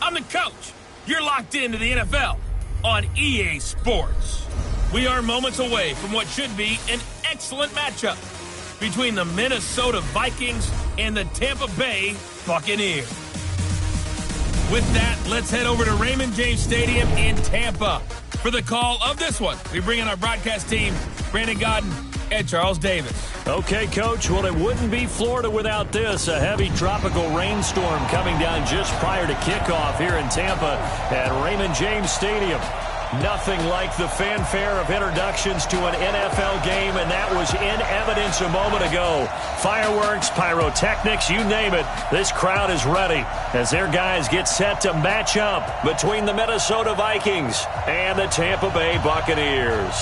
I'm the coach. You're locked into the NFL on EA Sports. We are moments away from what should be an excellent matchup between the Minnesota Vikings and the Tampa Bay Buccaneers. With that, let's head over to Raymond James Stadium in Tampa for the call of this one. We bring in our broadcast team, Brandon Godden and Charles Davis. Okay, Coach. Well, it wouldn't be Florida without this. A heavy tropical rainstorm coming down just prior to kickoff here in Tampa at Raymond James Stadium. Nothing like the fanfare of introductions to an NFL game, and that was in evidence a moment ago. Fireworks, pyrotechnics, you name it. This crowd is ready as their guys get set to match up between the Minnesota Vikings and the Tampa Bay Buccaneers.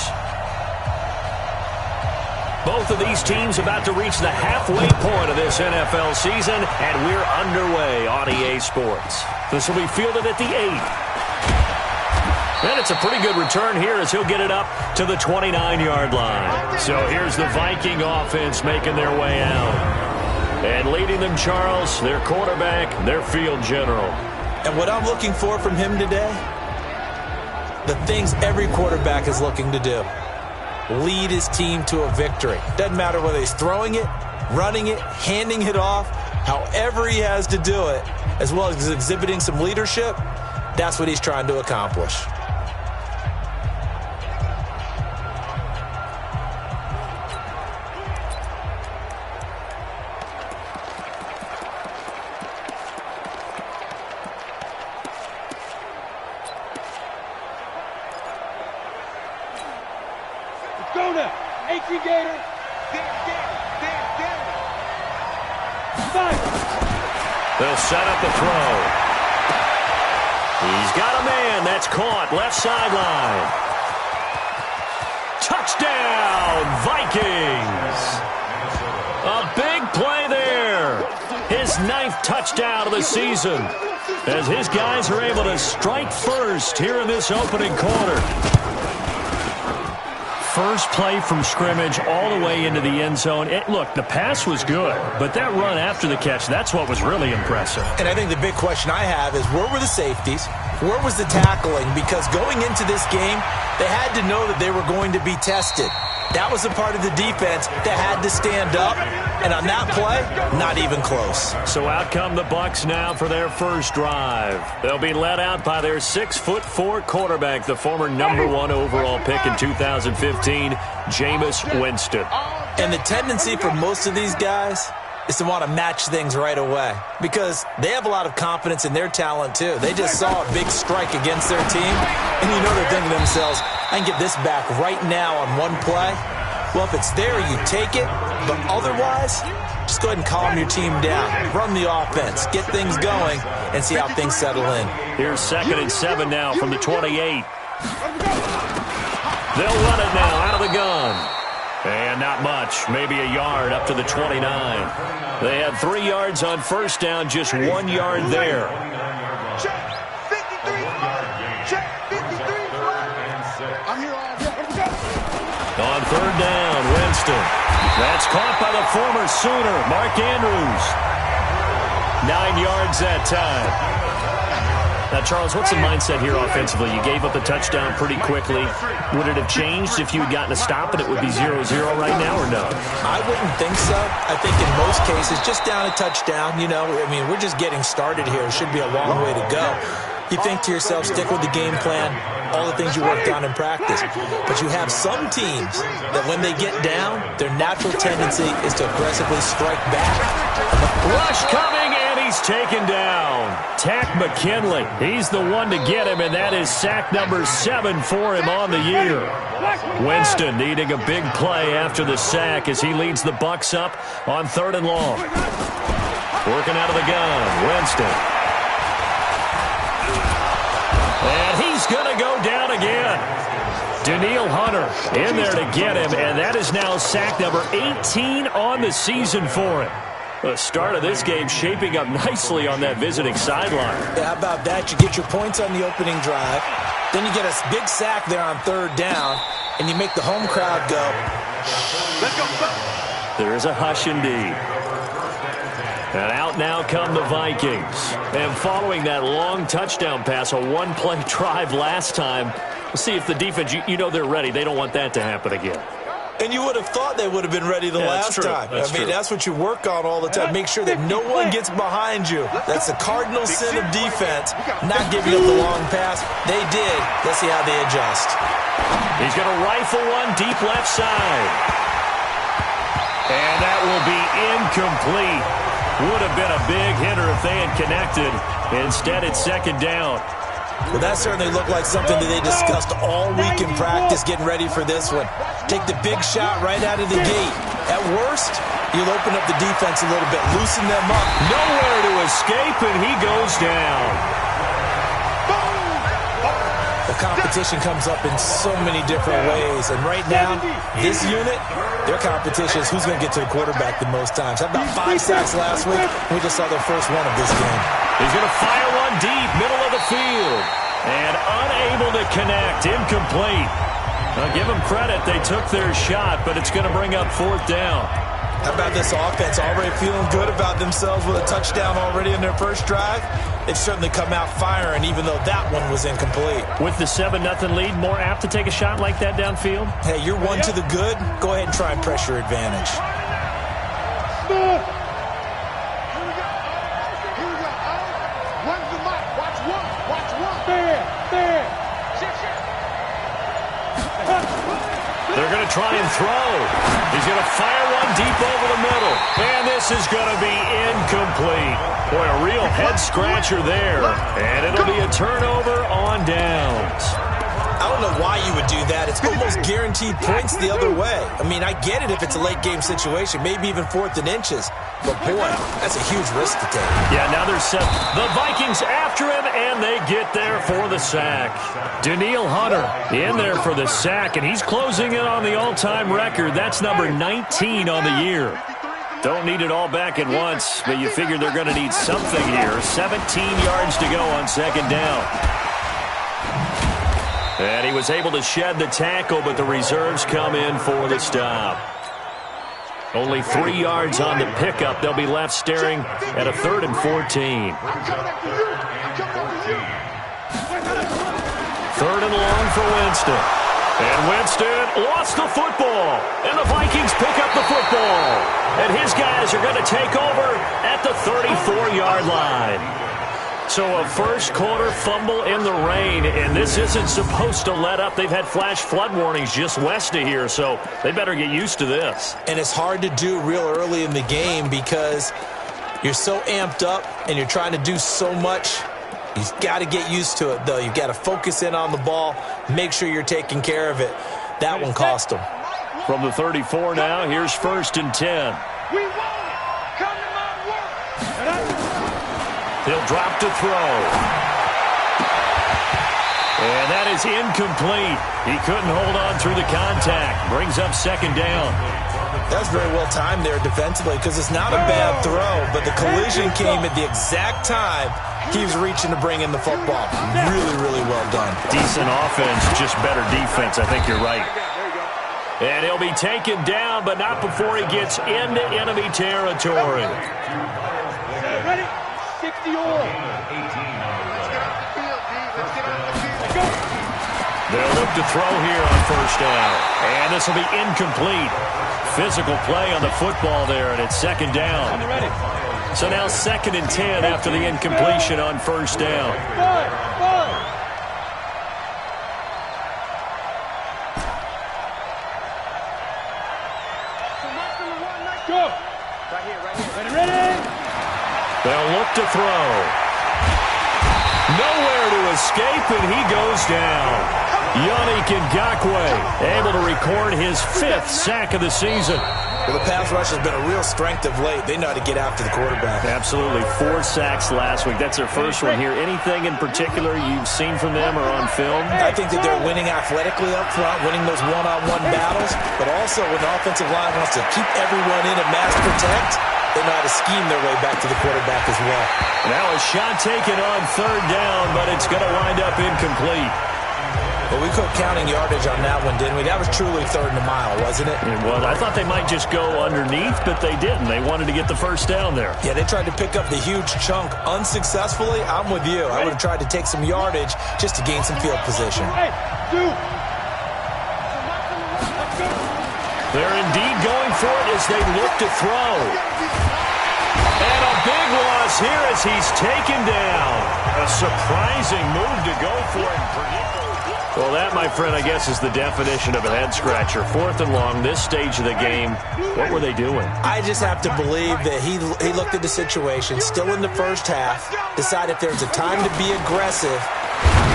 Both of these teams about to reach the halfway point of this NFL season, and we're underway on EA Sports. This will be fielded at the 8. And it's a pretty good return here as he'll get it up to the 29-yard line. So here's the Viking offense making their way out. And leading them, Charles, their quarterback, their field general. And what I'm looking for from him today, the things every quarterback is looking to do. Lead his team to a victory. Doesn't matter whether he's throwing it, running it, handing it off, however he has to do it, as well as exhibiting some leadership, that's what he's trying to accomplish. They'll set up the throw. He's got a man. That's caught. Left sideline. Touchdown, Vikings. A big play there. His 9th touchdown of the season as his guys are able to strike first here in this opening quarter. First play from scrimmage all the way into the end zone. Look, the pass was good, but that run after the catch, that's what was really impressive. And I think the big question I have is, where were the safeties? Where was the tackling? Because going into this game, they had to know that they were going to be tested. That was a part of the defense that had to stand up. And on that play, not even close. So out come the Bucs now for their first drive. They'll be led out by their 6'4" quarterback, the former #1 overall pick in 2015, Jameis Winston. And the tendency for most of these guys is to want to match things right away because they have a lot of confidence in their talent too. They just saw a big strike against their team, and you know they're thinking to themselves, I can get this back right now on one play. Well, if it's there, you take it. But otherwise, just go ahead and calm your team down. Run the offense. Get things going and see how things settle in. Here's 2nd and 7 now from the 28. They'll run it now out of the gun. And not much. Maybe a yard up to the 29. They had 3 yards on first down, just 1 yard there. Check 53. Check 53. I'm here all day. On 3rd down, Winston. That's caught by the former Sooner, Mark Andrews. 9 yards that time. Now, Charles, what's the mindset here offensively? You gave up a touchdown pretty quickly. Would it have changed if you had gotten a stop and it would be 0-0 right now or no? I wouldn't think so. I think in most cases, just down a touchdown, you know, I mean, we're just getting started here. It should be a long way to go. You think to yourself, stick with the game plan, all the things you worked on in practice. But you have some teams that when they get down, their natural tendency is to aggressively strike back. Rush coming, and he's taken down. Tack McKinley. He's the one to get him, and that is sack number 7 for him on the year. Winston needing a big play after the sack as he leads the Bucs up on 3rd and long. Working out of the gun, Winston. And he's going to go down again. Danielle Hunter in there to get him, and that is now sack number 18 on the season for him. The start of this game shaping up nicely on that visiting sideline. Yeah, how about that? You get your points on the opening drive. Then you get a big sack there on 3rd down, and you make the home crowd go. Let's go. There is a hush indeed. And out now come the Vikings. And following that long touchdown pass, a one-play drive last time, we'll see if the defense, you know they're ready. They don't want that to happen again. And you would have thought they would have been ready the last time. That's what you work on all the time. Make sure that no one gets behind you. That's the cardinal sin of defense, not giving up the long pass. They did. Let's see how they adjust. He's going to rifle one deep left side. And that will be incomplete. Would have been a big hitter if they had connected. Instead, it's second down. Well, that certainly looked like something that they discussed all week in practice, getting ready for this one. Take the big shot right out of the gate. At worst, you'll open up the defense a little bit, loosen them up. Nowhere to escape, and he goes down. The competition comes up in so many different ways. And right now, this unit, their competition is who's going to get to the quarterback the most times. How about 5 sacks last week? We just saw their first one of this game. He's going to fire one deep, middle of the field. And unable to connect, incomplete. Now give them credit, they took their shot, but it's going to bring up fourth down. How about this offense already feeling good about themselves with a touchdown already in their first drive? They've certainly come out firing, even though that one was incomplete. With the 7-0 lead, more apt to take a shot like that downfield? Hey, you're one to the good. Go ahead and try and press your advantage. Here we go. One's the mic. Watch one. There. They're going to try and throw. He's going to fire one deep over the middle. And this is going to be incomplete. Boy, a real head-scratcher there. And it'll be a turnover on downs. I don't know why you would do that. It's almost guaranteed points the other way. I mean, I get it if it's a late-game situation, maybe even 4th and inches. But, boy, that's a huge risk to take. Yeah, now they're set. The Vikings after him, and they get there for the sack. Danielle Hunter in there for the sack, and he's closing in on the all-time record. That's number 19 on the year. Don't need it all back at once, but you figure they're going to need something here. 17 yards to go on second down. And he was able to shed the tackle, but the reserves come in for the stop. Only 3 yards on the pickup. They'll be left staring at a 3rd and 14. 3rd and long for Winston. And Winston lost the football. And the Vikings pick up the football. And his guys are going to take over at the 34-yard line. So a first-quarter fumble in the rain, and this isn't supposed to let up. They've had flash flood warnings just west of here, so they better get used to this. And it's hard to do real early in the game because you're so amped up and you're trying to do so much. You've got to get used to it, though. You've got to focus in on the ball, make sure you're taking care of it. That one cost them. From the 34 now, here's 1st and 10. We won it. Come to my work. He'll drop to throw. And that is incomplete. He couldn't hold on through the contact. Brings up second down. That's very well timed there defensively because it's not a bad throw, but the collision came at the exact time he was reaching to bring in the football. Really, really well done. Decent offense, just better defense. I think you're right. And he'll be taken down, but not before he gets into enemy territory. Ready? 60 all. They'll look to throw here on first down. And this will be incomplete. Physical play on the football there, and it's second down. So now 2nd and 10 after the incompletion on first down. Go. Ready. They'll look to throw. Nowhere to escape, and he goes down. Yannick Ngakoue able to record his 5th sack of the season. Well, the pass rush has been a real strength of late. They know how to get after the quarterback. Absolutely. 4 sacks last week. That's their first one here. Anything in particular you've seen from them or on film? I think that they're winning athletically up front, winning those one-on-one battles, but also when the offensive line wants to keep everyone in and mass protect, they know how to scheme their way back to the quarterback as well. Now a shot taken on 3rd down, but it's going to wind up incomplete. Well, we quit counting yardage on that one, didn't we? That was truly 3rd and a mile, wasn't it? It was. I thought they might just go underneath, but they didn't. They wanted to get the first down there. Yeah, they tried to pick up the huge chunk unsuccessfully. I'm with you. I would have tried to take some yardage just to gain some field position. They're indeed going for it as they look to throw. And a big loss here as he's taken down. A surprising move to go for it. Well, that, my friend, I guess is the definition of a head-scratcher. 4th and long, this stage of the game. What were they doing? I just have to believe that he looked at the situation, still in the first half, decided if there's a time to be aggressive,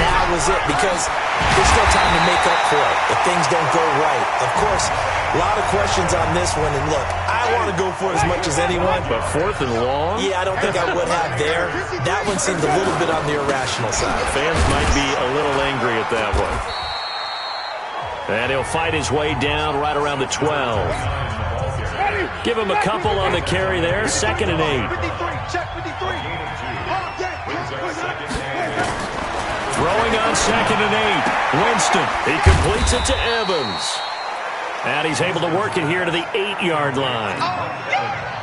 now was it, because there's still time to make up for it if things don't go right. Of course, a lot of questions on this one, and look, I want to go for it as much as anyone. But 4th and long? Yeah, I don't think I would have there. That one seemed a little bit on the irrational side. Fans might be a little angry at that one. And he'll fight his way down right around the 12. Give him a couple on the carry there. 2nd and 8. Throwing on 2nd and 8. Winston. He completes it to Evans. And he's able to work it here to the 8-yard line.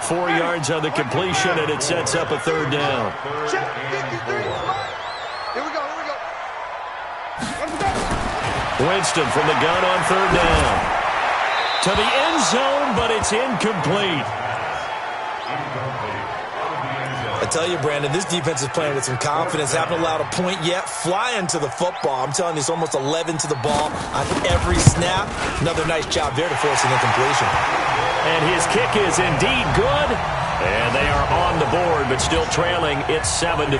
4 yards on the completion, and it sets up a 3rd down. Winston from the gun on 3rd down. To the end zone, but it's incomplete. I tell you, Brandon, this defense is playing with some confidence. Haven't allowed a point yet. Flying to the football. I'm telling you, it's almost 11 to the ball on every snap. Another nice job there to force an incompletion. And his kick is indeed good. And they are on the board, but still trailing. It's 7-3.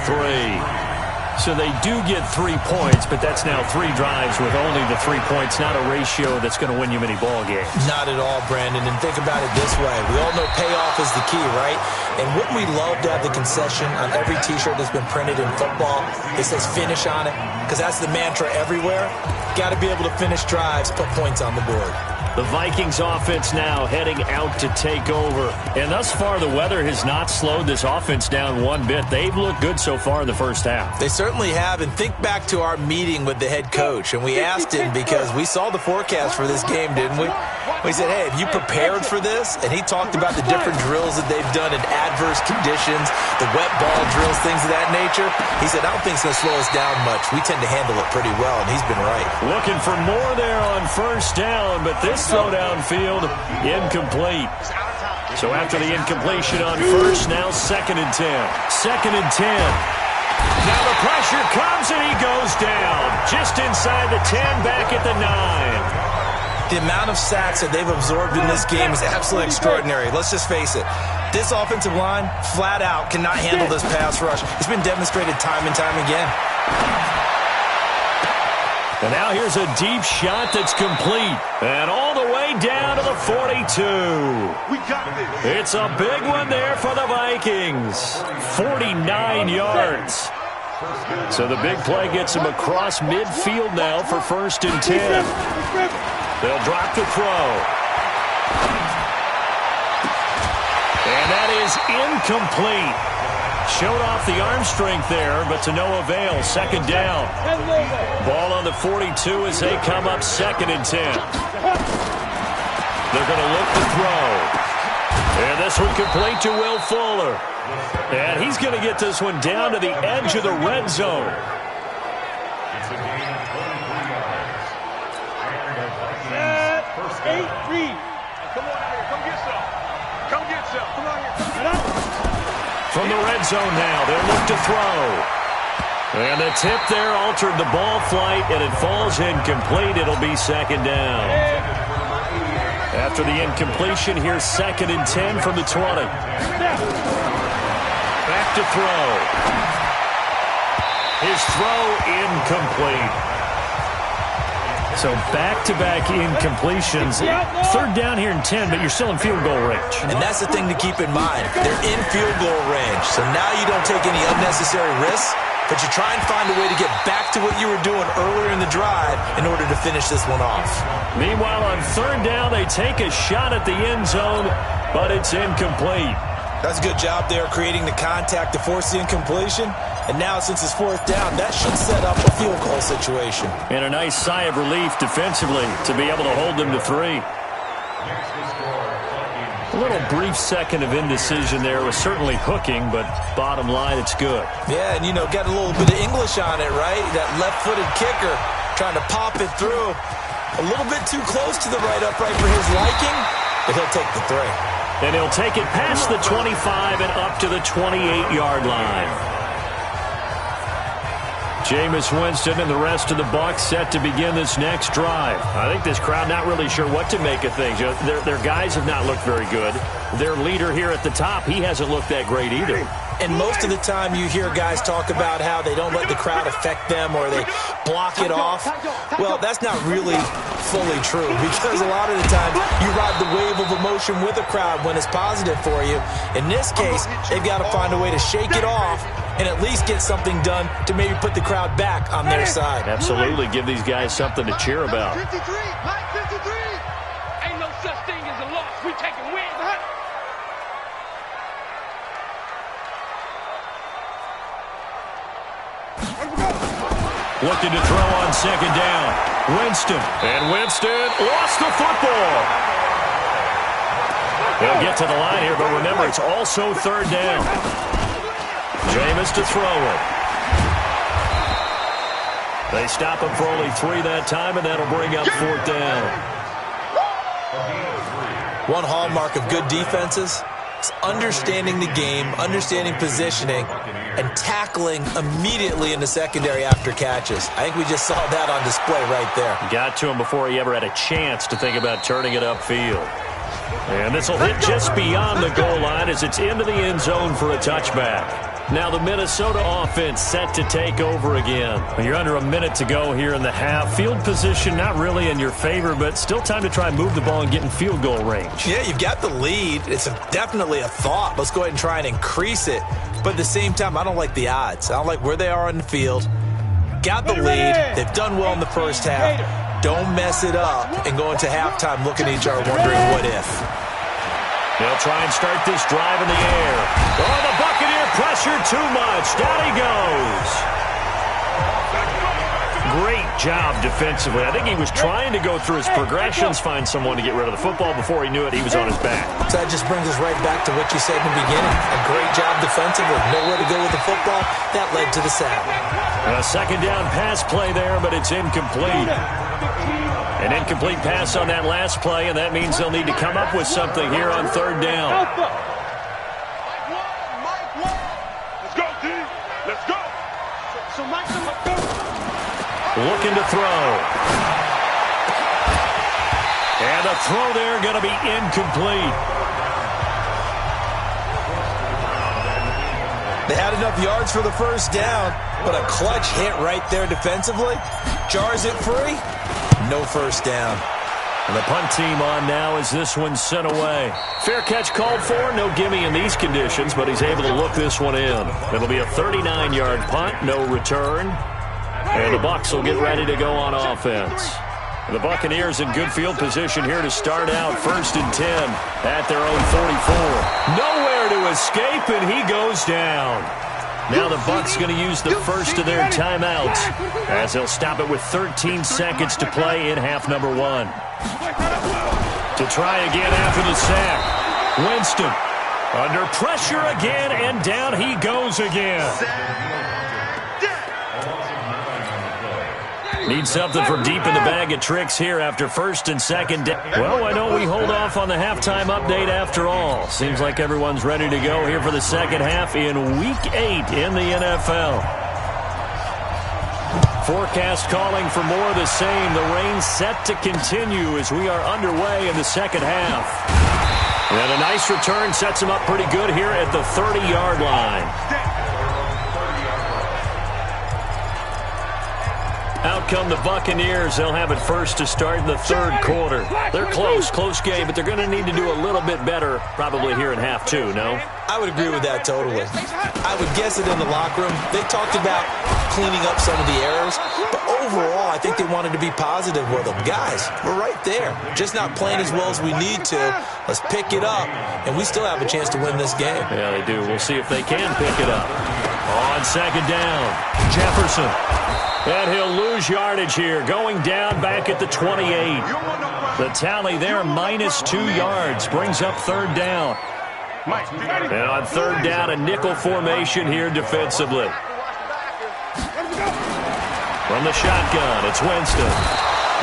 So they do get 3 points, but that's now 3 drives with only the 3 points, not a ratio that's going to win you many ball games. Not at all, Brandon. And think about it this way. We all know payoff is the key, right? And wouldn't we love to have the concession on every T-shirt that's been printed in football? It says finish on it, because that's the mantra everywhere. Got to be able to finish drives, put points on the board. The Vikings offense now heading out to take over. And thus far, the weather has not slowed this offense down one bit. They've looked good so far in the first half. They certainly have. And think back to our meeting with the head coach. And we asked him, because we saw the forecast for this game, didn't we? We said, hey, have you prepared for this? And he talked about the different drills that they've done in adverse conditions, the wet ball drills, things of that nature. He said, I don't think it's going to slow us down much. We tend to handle it pretty well, and he's been right. Looking for more there on 1st down, but this throw downfield, incomplete. So after the incompletion on 1st, now 2nd and 10. 2nd and 10. Now the pressure comes, and he goes down. Just inside the 10, back at the 9. The amount of sacks that they've absorbed in this game is absolutely extraordinary. Let's just face it. This offensive line, flat out, cannot handle this pass rush. It's been demonstrated time and time again. And now here's a deep shot that's complete. And all the way down to the 42. We got this. It's a big one there for the Vikings. 49 yards. So the big play gets him across midfield now for 1st and 10. They'll drop the throw. And that is incomplete. Showed off the arm strength there, but to no avail. 2nd down. Ball on the 42 as they come up 2nd and 10. They're going to look to throw. And this one complete to Will Fuller. And he's going to get this one down to the edge of the red zone. Eight, read. Come on out here. Come get some. Come get some. Come on here. From the red zone now, they'll look to throw. And the tip there altered the ball flight, and it falls incomplete. It'll be 2nd down. After the incompletion, here's 2nd and 10 from the 20. Back to throw. His throw incomplete. So back-to-back incompletions. 3rd down here in 10, but you're still in field goal range. And that's the thing to keep in mind. They're in field goal range. So now you don't take any unnecessary risks, but you try and find a way to get back to what you were doing earlier in the drive in order to finish this one off. Meanwhile, on 3rd down, they take a shot at the end zone, but it's incomplete. That's a good job there creating the contact to force the incompletion. And now since it's fourth down, that should set up a field goal situation. And a nice sigh of relief defensively to be able to hold them to 3. A little brief second of indecision there was certainly hooking, but bottom line, it's good. Yeah, and, got a little bit of English on it, right? That left-footed kicker trying to pop it through. A little bit too close to the right upright for his liking, but he'll take the 3. And he'll take it past the 25 and up to the 28-yard line. Jameis Winston and the rest of the Bucs set to begin this next drive. I think this crowd not really sure what to make of things. Their guys have not looked very good. Their leader here at the top, he hasn't looked that great either. And most of the time you hear guys talk about how they don't let the crowd affect them or they block it off. Well, that's not really fully true because a lot of the time you ride the wave of emotion with a crowd when it's positive for you. In this case, they've got to find a way to shake it off and at least get something done to maybe put the crowd back on their side. Absolutely. Give these guys something to cheer about. 53, Mike 53. Ain't no such thing as a loss. We take a win. Looking to throw on second down. Winston. And Winston lost the football. They'll get to the line here, but remember, it's also third down. Jameis to throw it. They stop him for only 3 that time, and that'll bring up fourth down. One hallmark of good defenses is understanding the game, understanding positioning, and tackling immediately in the secondary after catches. I think we just saw that on display right there. Got to him before he ever had a chance to think about turning it upfield. And this will hit just beyond the goal line as it's into the end zone for a touchback. Now the Minnesota offense set to take over again. You're under a minute to go here in the half. Field position not really in your favor, but still time to try and move the ball and get in field goal range. Yeah, you've got the lead. It's definitely a thought. Let's go ahead and try and increase it. But at the same time, I don't like the odds. I don't like where they are on the field. Got the lead. They've done well in the first half. Don't mess it up and go into halftime looking at each other wondering what if. They'll try and start this drive in the air. Oh, the Buccaneer pressure too much. Down he goes. Great job defensively. I think he was trying to go through his progressions, find someone to get rid of the football. Before he knew it, he was on his back. So that just brings us right back to what you said in the beginning. A great job defensively. Nowhere to go with the football. That led to the sack. A second down pass play there, but it's incomplete. An incomplete pass on that last play, and that means they'll need to come up with something here on third down. Let's go, D. Let's go. So Mike, let's go. Looking to throw. And the throw there going to be incomplete. They had enough yards for the first down, but a clutch hit right there defensively. Jars it free. No first down. And the punt team on now as this one's sent away. Fair catch called for. No gimme in these conditions, but he's able to look this one in. It'll be a 39-yard punt, no return. And the Bucs will get ready to go on offense. The Buccaneers in good field position here to start out 1st and 10 at their own 44. Nowhere to escape, and he goes down. Now the Bucs going to use the first of their timeouts as they'll stop it with 13 seconds to play in half number 1. To try again after the sack. Winston under pressure again, and down he goes again. Need something from deep in the bag of tricks here after 1st and 2nd down. Well, why don't we hold off on the halftime update after all? Seems like everyone's ready to go here for the second half in Week 8 in the NFL. Forecast calling for more of the same. The rain set to continue as we are underway in the second half. And a nice return sets him up pretty good here at the 30-yard line. Out come the Buccaneers. They'll have it first to start in the third quarter. They're close game, but they're going to need to do a little bit better probably here in half 2, no? I would agree with that totally. I would guess it in the locker room. They talked about cleaning up some of the errors. But overall, I think they wanted to be positive with them. Guys, we're right there. Just not playing as well as we need to. Let's pick it up, and we still have a chance to win this game. Yeah, they do. We'll see if they can pick it up. On second down, Jefferson. And he'll lose yardage here, going down back at the 28. The tally there, -2 yards, brings up third down. And on third down, a nickel formation here defensively. From the shotgun, it's Winston.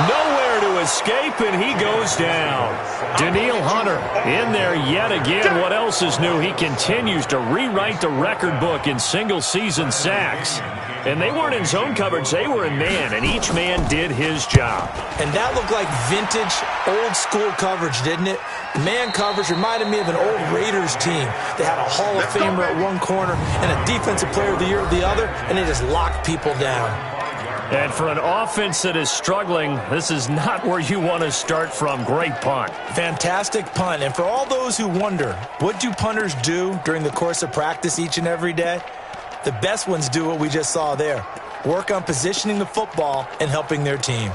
Nowhere to escape, and he goes down. Danielle Hunter in there yet again. What else is new? He continues to rewrite the record book in single-season sacks. And they weren't in zone coverage. They were in man, and each man did his job. And that looked like vintage, old-school coverage, didn't it? Man coverage reminded me of an old Raiders team. They had a Hall of Famer at one corner and a Defensive Player of the Year at the other, and they just locked people down. And for an offense that is struggling, this is not where you want to start from. Great punt. Fantastic punt. And for all those who wonder, what do punters do during the course of practice each and every day? The best ones do what we just saw there. Work on positioning the football and helping their team.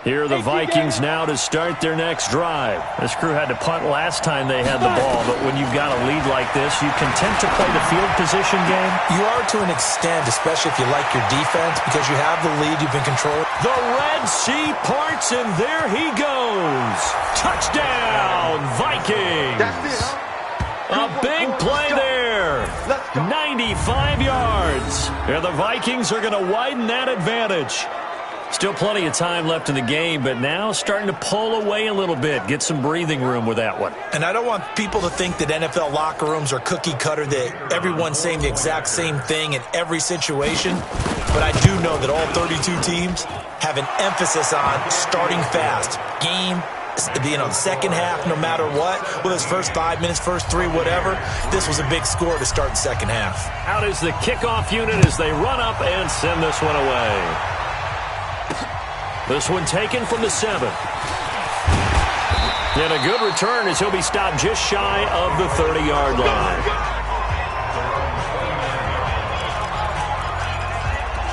Here are the Vikings now to start their next drive. This crew had to punt last time they had the ball, but when you've got a lead like this, you content to play the field position game? You are to an extent, especially if you like your defense, because you have the lead, you've been controlling. The Red Sea parts, and there he goes. Touchdown, Vikings. A big play there. 95 yards. And the Vikings are going to widen that advantage. Still plenty of time left in the game, but now starting to pull away a little bit. Get some breathing room with that one. And I don't want people to think that NFL locker rooms are cookie cutter, that everyone's saying the exact same thing in every situation. But I do know that all 32 teams have an emphasis on starting fast. Game, the second half, no matter what, whether it's first 5 minutes, first 3, whatever, this was a big score to start the second half. Out is the kickoff unit as they run up and send this one away. This one taken from the 7. And a good return as he'll be stopped just shy of the 30-yard line.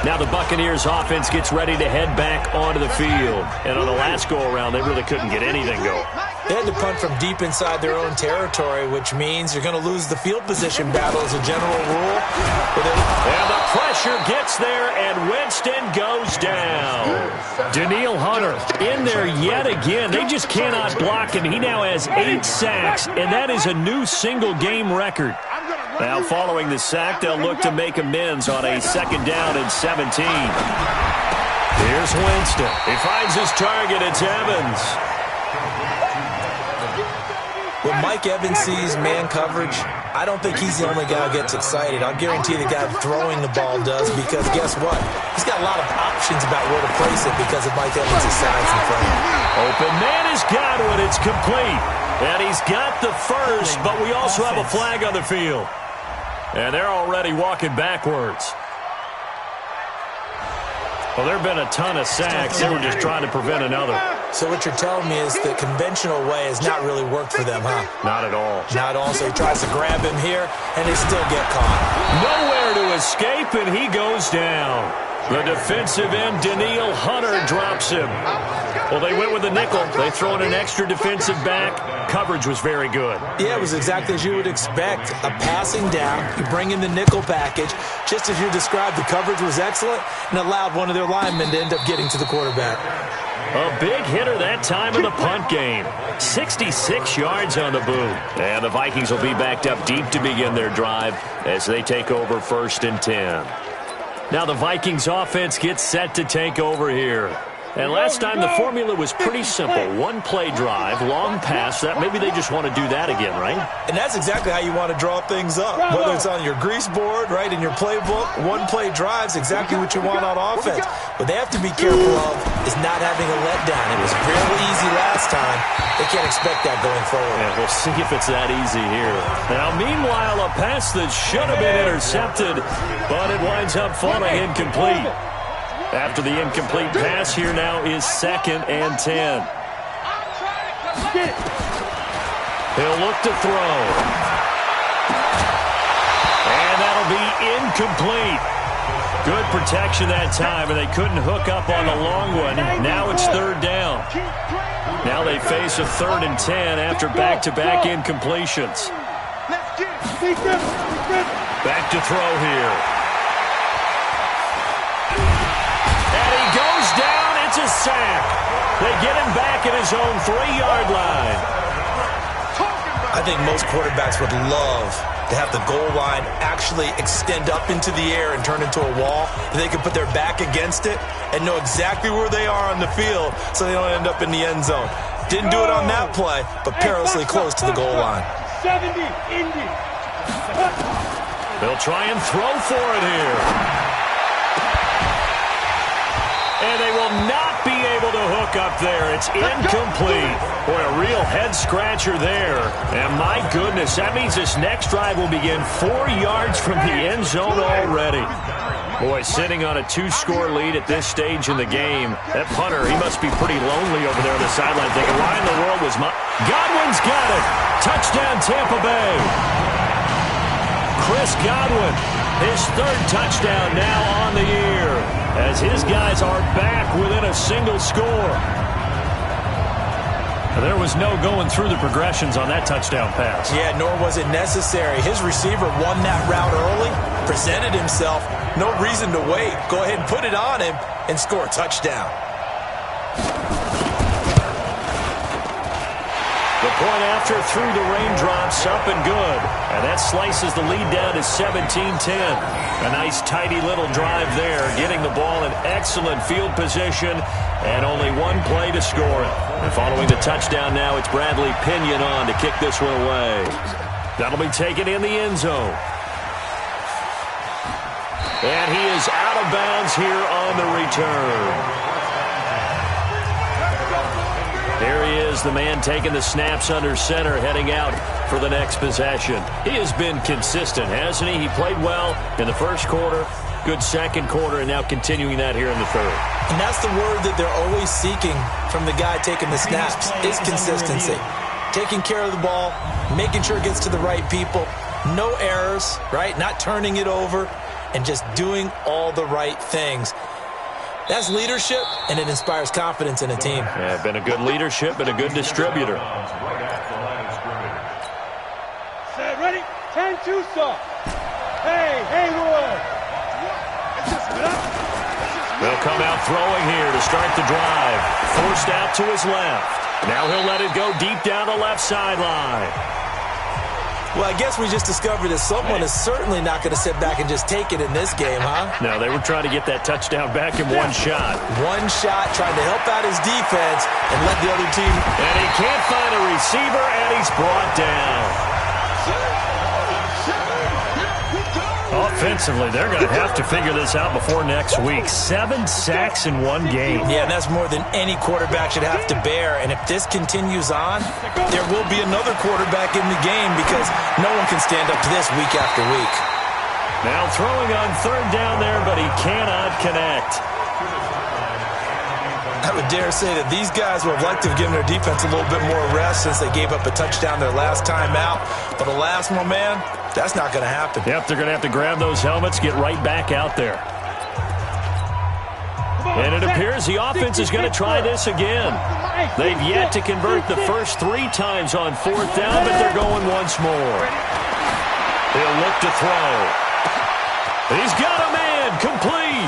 Now the Buccaneers offense gets ready to head back onto the field. And on the last go-around, they really couldn't get anything going. They had to punt from deep inside their own territory, which means you're going to lose the field position battle as a general rule. And the pressure gets there, and Winston goes down. Danielle Hunter in there yet again. They just cannot block him. He now has 8 sacks, and that is a new single-game record. Now, following the sack, they'll look to make amends on a second down and 17. Here's Winston. He finds his target. It's Evans. When Mike Evans sees man coverage, I don't think he's the only guy who gets excited. I'll guarantee the guy throwing the ball does, because guess what? He's got a lot of options about where to place it because of Mike Evans' size in front of him. Open man has got one. It's complete. And he's got the first, but we also have a flag on the field. And they're already walking backwards. Well, there have been a ton of sacks. They were just trying to prevent another. So what you're telling me is the conventional way has not really worked for them, huh? Not at all. Not at all. So he tries to grab him here, and they still get caught. Nowhere to escape, and he goes down. The defensive end, Danielle Hunter, drops him. Well, they went with the nickel. They throw in an extra defensive back. Coverage was very good. Yeah, it was exactly as you would expect. A passing down. You bring in the nickel package. Just as you described, the coverage was excellent and allowed one of their linemen to end up getting to the quarterback. A big hitter that time in the punt game. 66 yards on the boot. And the Vikings will be backed up deep to begin their drive as they take over 1st and 10. Now the Vikings offense gets set to take over here. And last time the formula was pretty simple. One-play drive, long pass. That maybe they just want to do that again, right? And that's exactly how you want to draw things up. Whether it's on your grease board, right, in your playbook, one-play drive's exactly what you want on offense. What they have to be careful of is not having a letdown. It was real easy last time. They can't expect that going forward. Yeah, we'll see if it's that easy here. Now, meanwhile, a pass that should have been intercepted, but it winds up falling incomplete. After the incomplete pass, here now is 2nd and 10. He'll look to throw. And that'll be incomplete. Good protection that time, and they couldn't hook up on the long one. Now it's 3rd down. Now they face a 3rd and 10 after back-to-back incompletions. Back to throw here. It's a sack. They get him back at his own 3-yard line. I think most quarterbacks would love to have the goal line actually extend up into the air and turn into a wall. They can put their back against it and know exactly where they are on the field so they don't end up in the end zone. Didn't do it on that play, but perilously close to the goal line. 70, Indy. They'll try and throw for it here. And they will not be able to hook up there. It's incomplete. Boy, a real head-scratcher there. And my goodness, that means this next drive will begin 4 yards from the end zone already. Boy, sitting on a 2-score lead at this stage in the game. That punter, he must be pretty lonely over there on the sideline thinking, why in the world was my... Godwin's got it. Touchdown, Tampa Bay. Chris Godwin, his 3rd touchdown now on the year, as his guys are back within a single score. There was no going through the progressions on that touchdown pass. Yeah, nor was it necessary. His receiver won that route early, presented himself. No reason to wait. Go ahead and put it on him and score a touchdown. The point after through the raindrops, up and good. And that slices the lead down to 17-10. A nice tidy little drive there, getting the ball in excellent field position and only one play to score it. And following the touchdown now, it's Bradley Pinion on to kick this one away. That'll be taken in the end zone. And he is out of bounds here on the return. There he is, the man taking the snaps under center, heading out for the next possession. He has been consistent, hasn't he? He played well in the first quarter, good second quarter, and now continuing that here in the third. And that's the word that they're always seeking from the guy taking the snaps, is consistency. Taking care of the ball, making sure it gets to the right people, no errors, right? Not turning it over, and just doing all the right things. That's leadership, and it inspires confidence in a team. Yeah, been a good leadership, but a good distributor. Set, ready? 10-2, sir. Hey, Haywood. They'll come out throwing here to start the drive. Forced out to his left. Now he'll let it go deep down the left sideline. Well, I guess we just discovered that someone is certainly not going to sit back and just take it in this game, huh? No, they were trying to get that touchdown back in one shot. One shot, trying to help out his defense and let the other team... And he can't find a receiver, and he's brought down. Offensively, they're going to have to figure this out before next week. 7 sacks in one game. Yeah, and that's more than any quarterback should have to bear. And if this continues on, there will be another quarterback in the game because no one can stand up to this week after week. Now throwing on 3rd down there, but he cannot connect. I would dare say that these guys would have liked to have given their defense a little bit more rest since they gave up a touchdown their last time out. But alas, my man, that's not going to happen. Yep, they're going to have to grab those helmets, get right back out there. And it appears the offense is going to try this again. They've yet to convert the first 3 times on 4th down, but they're going once more. He'll look to throw. He's got a man, complete.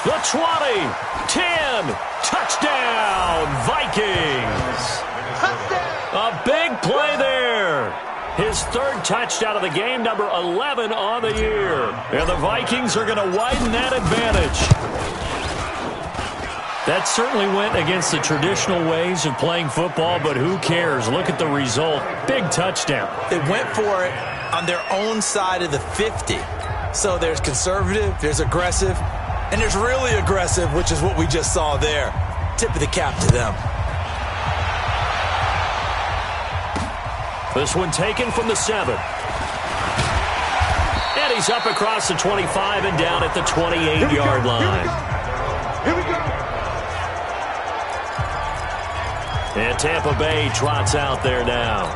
The 20, 10, touchdown, Vikings. A big play there. His 3rd touchdown of the game, number 11 on the year. And the Vikings are going to widen that advantage. That certainly went against the traditional ways of playing football, but who cares? Look at the result. Big touchdown. They went for it on their own side of the 50. So there's conservative, there's aggressive, and there's really aggressive, which is what we just saw there. Tip of the cap to them. This one taken from the 7. And he's up across the 25 and down at the 28-yard line. Here we go. And Tampa Bay trots out there now.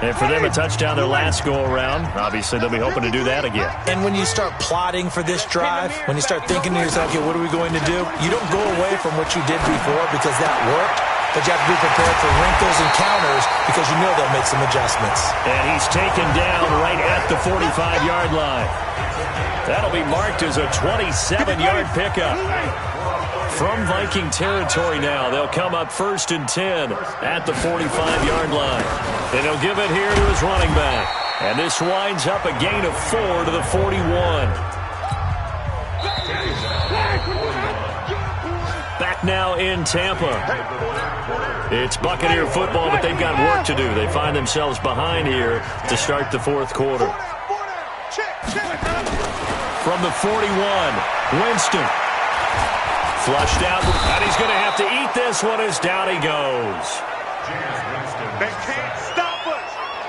And for them, a touchdown their last go-around. Obviously, they'll be hoping to do that again. And when you start plotting for this drive, when you start thinking to yourself, okay, what are we going to do? You don't go away from what you did before because that worked, but you have to be prepared for wrinkles and counters because you know they'll make some adjustments. And he's taken down right at the 45-yard line. That'll be marked as a 27-yard pickup. From Viking territory now, they'll come up 1st and 10 at the 45-yard line. And he'll give it here to his running back. And this winds up a gain of 4 to the 41. Back now in Tampa. It's Buccaneer football, but they've got work to do. They find themselves behind here to start the 4th quarter. From the 41, Winston. Flushed out, and he's going to have to eat this one as down he goes. They can't stop us.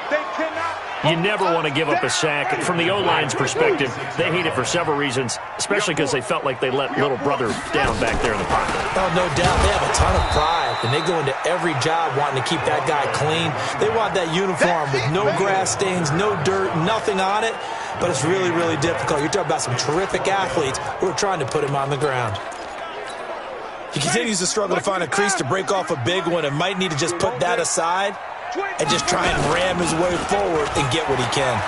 They cannot. You never want to give up a sack. From the O-line's perspective, they hate it for several reasons, especially because they felt like they let little brother down back there in the pocket. Oh, no doubt. They have a ton of pride, and they go into every job wanting to keep that guy clean. They want that uniform with no grass stains, no dirt, nothing on it, but it's really, really difficult. You're talking about some terrific athletes who are trying to put him on the ground. He continues to struggle to find a crease to break off a big one and might need to just put that aside and just try and ram his way forward and get what he can.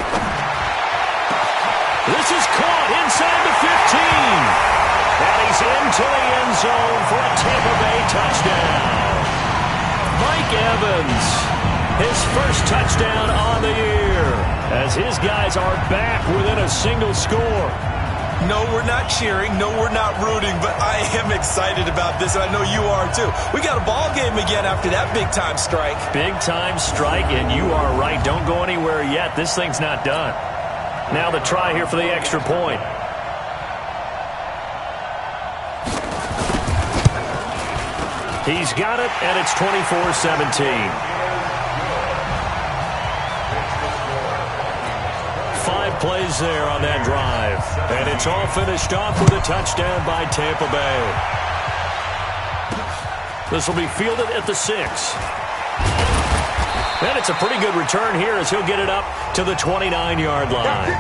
This is caught inside the 15. And he's into the end zone for a Tampa Bay touchdown. Mike Evans, his first touchdown on the year, as his guys are back within a single score. No, we're not cheering. No, we're not rooting, but I am excited about this, and I know you are too. We got a ball game again after that big-time strike. Big-time strike, and you are right. Don't go anywhere yet. This thing's not done. Now the try here for the extra point. He's got it, and it's 24-17. 5 plays there on that drive. And it's all finished off with a touchdown by Tampa Bay. This will be fielded at the 6. And it's a pretty good return here as he'll get it up to the 29-yard line.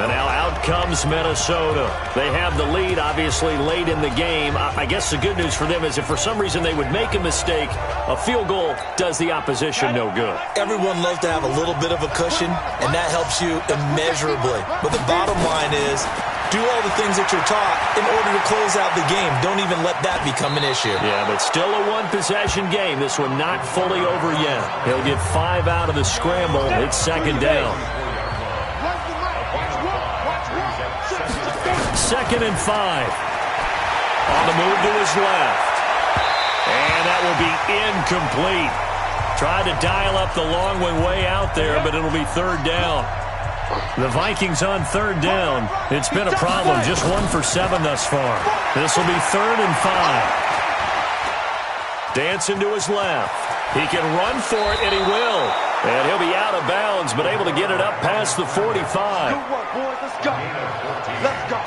And now out comes Minnesota. They have the lead, obviously, late in the game. I guess the good news for them is if for some reason they would make a mistake, a field goal does the opposition no good. Everyone loves to have a little bit of a cushion, and that helps you immeasurably. But the bottom line is, do all the things that you're taught in order to close out the game. Don't even let that become an issue. Yeah, but still a one-possession game. This one not fully over yet. He'll get 5 out of the scramble. It's 2nd down. 2nd and 5. On the move to his left. And that will be incomplete. Tried to dial up the long one way out there, but it'll be 3rd down. The Vikings on 3rd down. It's been a problem. Just 1 for 7 thus far. This will be 3rd and 5. Dancing to his left. He can run for it, and he will. And he'll be out of bounds, but able to get it up past the 45.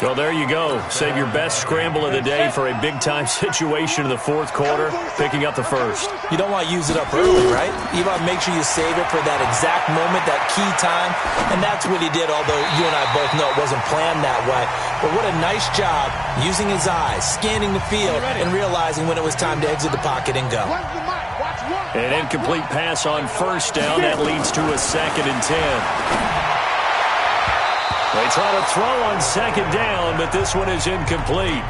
Well, there you go. Save your best scramble of the day for a big-time situation in the 4th quarter, picking up the 1st. You don't want to use it up early, right? You want to make sure you save it for that exact moment, that key time, and that's what he did, although you and I both know it wasn't planned that way. But what a nice job using his eyes, scanning the field, and realizing when it was time to exit the pocket and go. An incomplete pass on 1st down. That leads to a 2nd and 10. They try to throw on 2nd down, but this one is incomplete.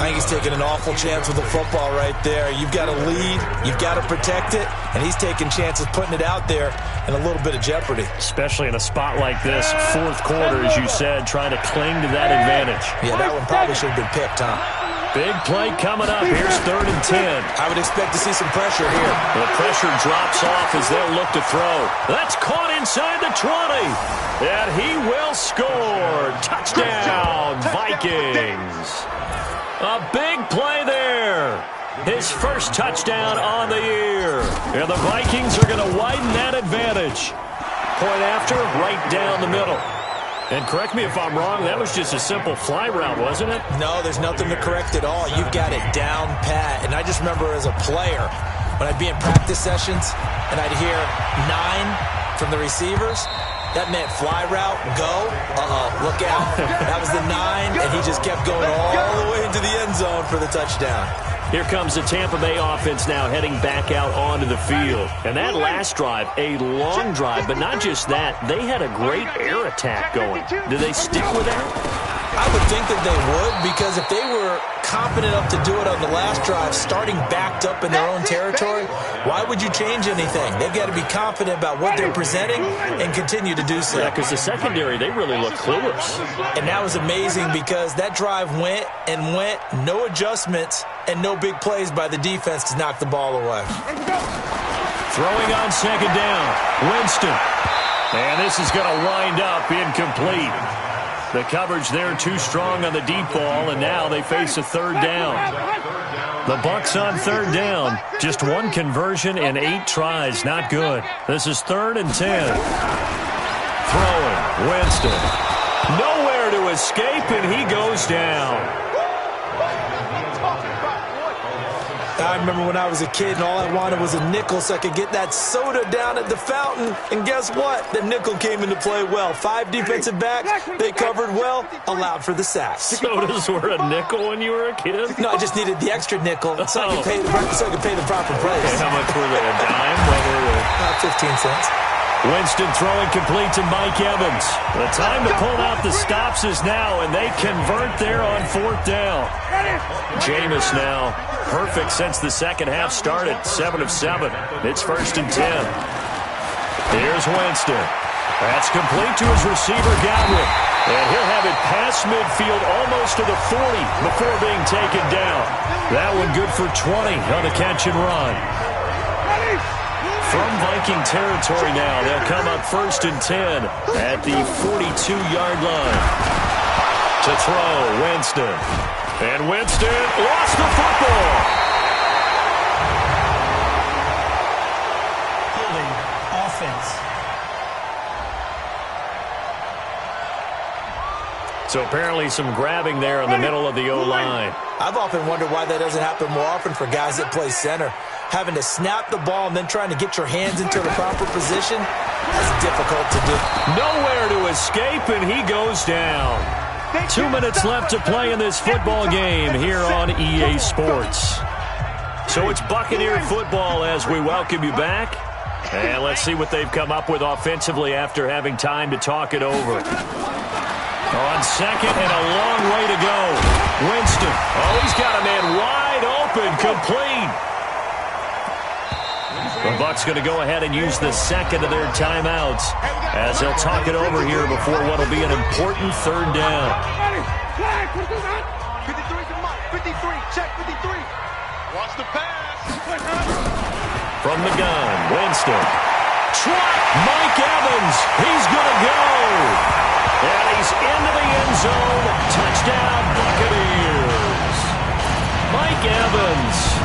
I think he's taking an awful chance with the football right there. You've got to lead, you've got to protect it, and he's taking chances putting it out there in a little bit of jeopardy. Especially in a spot like this, fourth quarter, as you said, trying to cling to that advantage. Yeah, that one probably should have been picked, huh? Big play coming up. Here's 3rd and 10. I would expect to see some pressure here. The pressure drops off as they'll look to throw. That's caught inside the 20. And he will score. Touchdown, Vikings. A big play there. His first touchdown on the year. And the Vikings are going to widen that advantage. Point after, right down the middle. And correct me if I'm wrong, that was just a simple fly route, wasn't it? No, there's nothing to correct at all. You've got it down pat. And I just remember as a player, when I'd be in practice sessions and I'd hear 9 from the receivers, that meant fly route, go, look out. That was the 9, and he just kept going all the way into the end zone for the touchdown. Here comes the Tampa Bay offense now heading back out onto the field. And that last drive, a long drive, but not just that. They had a great air attack going. Do they stick with that? I would think that they would, because if they were confident enough to do it on the last drive, starting backed up in their own territory, why would you change anything? They've got to be confident about what they're presenting and continue to do so. Yeah, because the secondary, they really look clueless. And that was amazing because that drive went and went, no adjustments, and no big plays by the defense to knock the ball away. Throwing on 2nd down, Winston. And this is going to wind up incomplete. The coverage there too strong on the deep ball, and now they face a 3rd down. The Bucs on 3rd down. Just 1 conversion in 8 tries. Not good. This is 3rd and 10. Throwing, Winston. Nowhere to escape, and he goes down. I remember when I was a kid and all I wanted was a nickel so I could get that soda down at the fountain. And guess what? The nickel came into play well. 5 defensive backs, they covered well, allowed for the sacks. Sodas were a nickel when you were a kid? No, I just needed the extra nickel so I could pay the proper price. And how much were they? A dime? What were they? 15 cents. Winston throwing complete to Mike Evans. The time to pull out the stops is now, and they convert there on 4th down. Jameis now perfect since the second half started. 7 of 7. It's 1st and 10. Here's Winston. That's complete to his receiver, Godwin. And he'll have it past midfield almost to the 40 before being taken down. That one good for 20 on the catch and run. From Viking territory now, they'll come up 1st and 10 at the 42-yard line. To throw, Winston. And Winston lost the football. Holding offense. So apparently some grabbing there in the middle of the O-line. I've often wondered why that doesn't happen more often for guys that play center. Having to snap the ball and then trying to get your hands into the proper position, that's difficult to do. Nowhere to escape, and he goes down. 2 minutes left to play in this football game here on EA Sports. So it's Buccaneer football as we welcome you back. And let's see what they've come up with offensively after having time to talk it over. On 2nd and a long way to go. Winston. Oh, he's got a man wide open, complete. The Bucs going to go ahead and use the 2nd of their timeouts as they'll talk it over here before what will be an important 3rd down. 53, check 53. Watch the pass. From the gun, Winston. Trot, Mike Evans. He's going to go. And he's into the end zone. Touchdown, Buccaneers. Mike Evans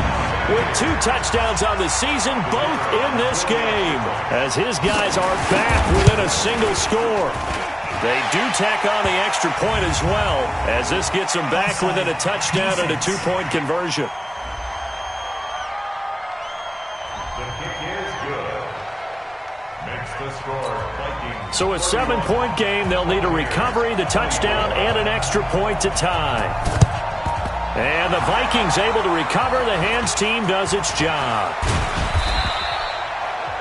with 2 touchdowns on the season, both in this game, as his guys are back within a single score. They do tack on the extra point as well, as this gets them back within a touchdown and a 2-point conversion. So a 7-point game, they'll need a recovery, the touchdown, and an extra point to tie. And the Vikings able to recover. The hands team does its job.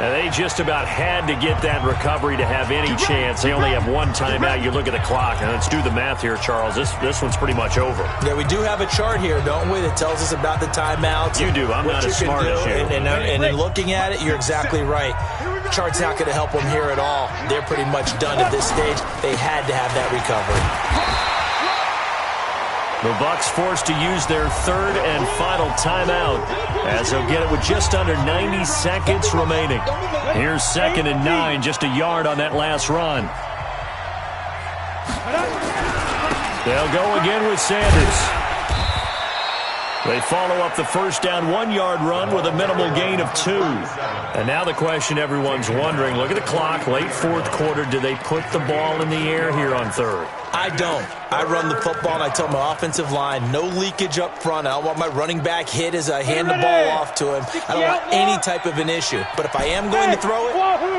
And they just about had to get that recovery to have any chance. They only have one timeout. You look at the clock, and let's do the math here, Charles. This one's pretty much over. Yeah, we do have a chart here, don't we, that tells us about the timeouts. You do. I'm not as smart as you. And in looking at it, you're exactly right. The chart's not going to help them here at all. They're pretty much done at this stage. They had to have that recovery. The Bucs forced to use their third and final timeout as they'll get it with just under 90 seconds remaining. Here's 2nd and 9, just a yard on that last run. They'll go again with Sanders. They follow up the first down 1-yard run with a minimal gain of 2. And now the question everyone's wondering, look at the clock, late fourth quarter, do they put the ball in the air here on third? I don't. I run the football, and I tell my offensive line, no leakage up front. I don't want my running back hit as I hand the ball off to him. I don't want any type of an issue. But if I am going to throw it,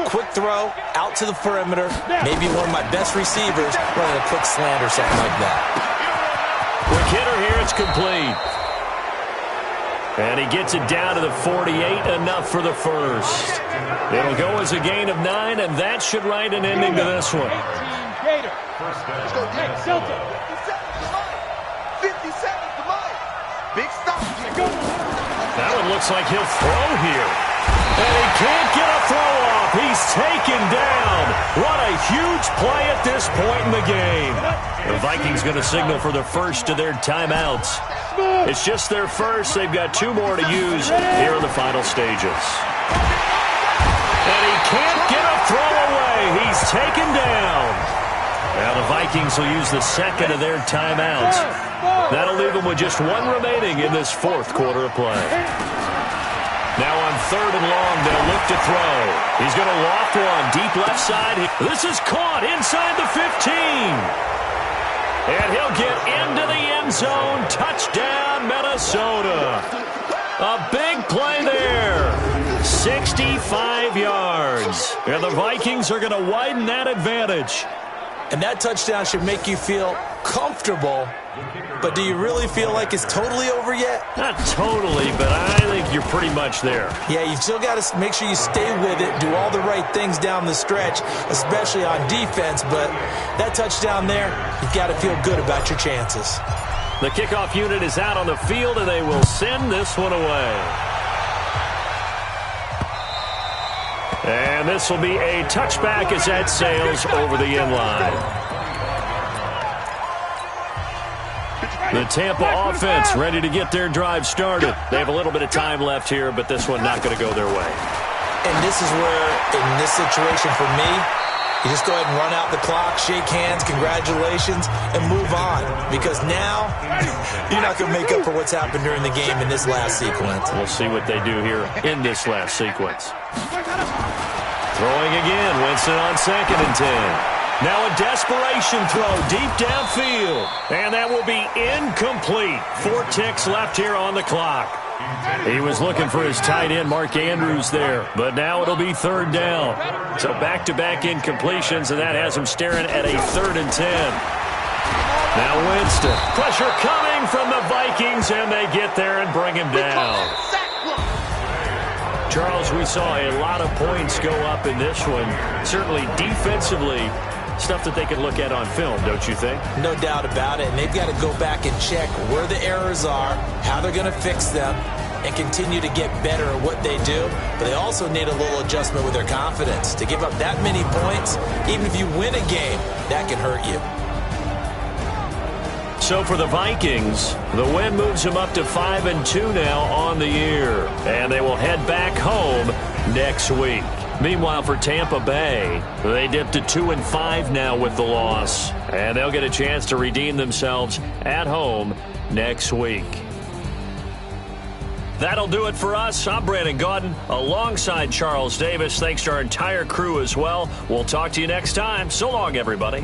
quick throw, out to the perimeter, maybe one of my best receivers running a quick slant or something like that. Quick hitter here, it's complete. And he gets it down to the 48, enough for the first. It'll go as a gain of 9, and that should write an ending to this one. Hey, Celtic. 50 seconds to mine. Big stop. That one looks like he'll throw here. And he can't get a throw off. He's taken down. What a huge play at this point in the game. The Vikings going to signal for the first of their timeouts. It's just their first. They've got 2 more to use here in the final stages. And he can't get a throw away. He's taken down. Now the Vikings will use the second of their timeouts. That'll leave them with just 1 remaining in this fourth quarter of play. Now on 3rd and long, they'll look to throw. He's going to loft one deep left side. This is caught inside the 15. And he'll get into the end zone. Touchdown, Minnesota. A big play there. 65 yards. And the Vikings are going to widen that advantage. And that touchdown should make you feel comfortable. But do you really feel like it's totally over yet? Not totally, but I think you're pretty much there. Yeah, you've still got to make sure you stay with it, do all the right things down the stretch, especially on defense. But that touchdown there, you've got to feel good about your chances. The kickoff unit is out on the field, and they will send this one away. And this will be a touchback as that sails over the end line. The Tampa offense ready to get their drive started. They have a little bit of time left here, but this one not going to go their way. And this is where, in this situation for me, you just go ahead and run out the clock, shake hands, congratulations, and move on. Because now, you're not going to make up for what's happened during the game in this last sequence. We'll see what they do here in this last sequence. Throwing again, Winston on 2nd and 10. Now a desperation throw deep downfield. And that will be incomplete. 4 ticks left here on the clock. He was looking for his tight end, Mark Andrews, there. But now it'll be 3rd down. So back-to-back incompletions, and that has him staring at a 3rd and 10. Now Winston. Pressure coming from the Vikings, and they get there and bring him down. Charles, we saw a lot of points go up in this one. Certainly defensively, stuff that they can look at on film, don't you think? No doubt about it. And they've got to go back and check where the errors are, how they're going to fix them, and continue to get better at what they do. But they also need a little adjustment with their confidence. To give up that many points, even if you win a game, that can hurt you. So for the Vikings, the win moves them up to 5-2 now on the year. And they will head back home next week. Meanwhile, for Tampa Bay, they dipped to 2-5 now with the loss. And they'll get a chance to redeem themselves at home next week. That'll do it for us. I'm Brandon Gaudin alongside Charles Davis. Thanks to our entire crew as well. We'll talk to you next time. So long, everybody.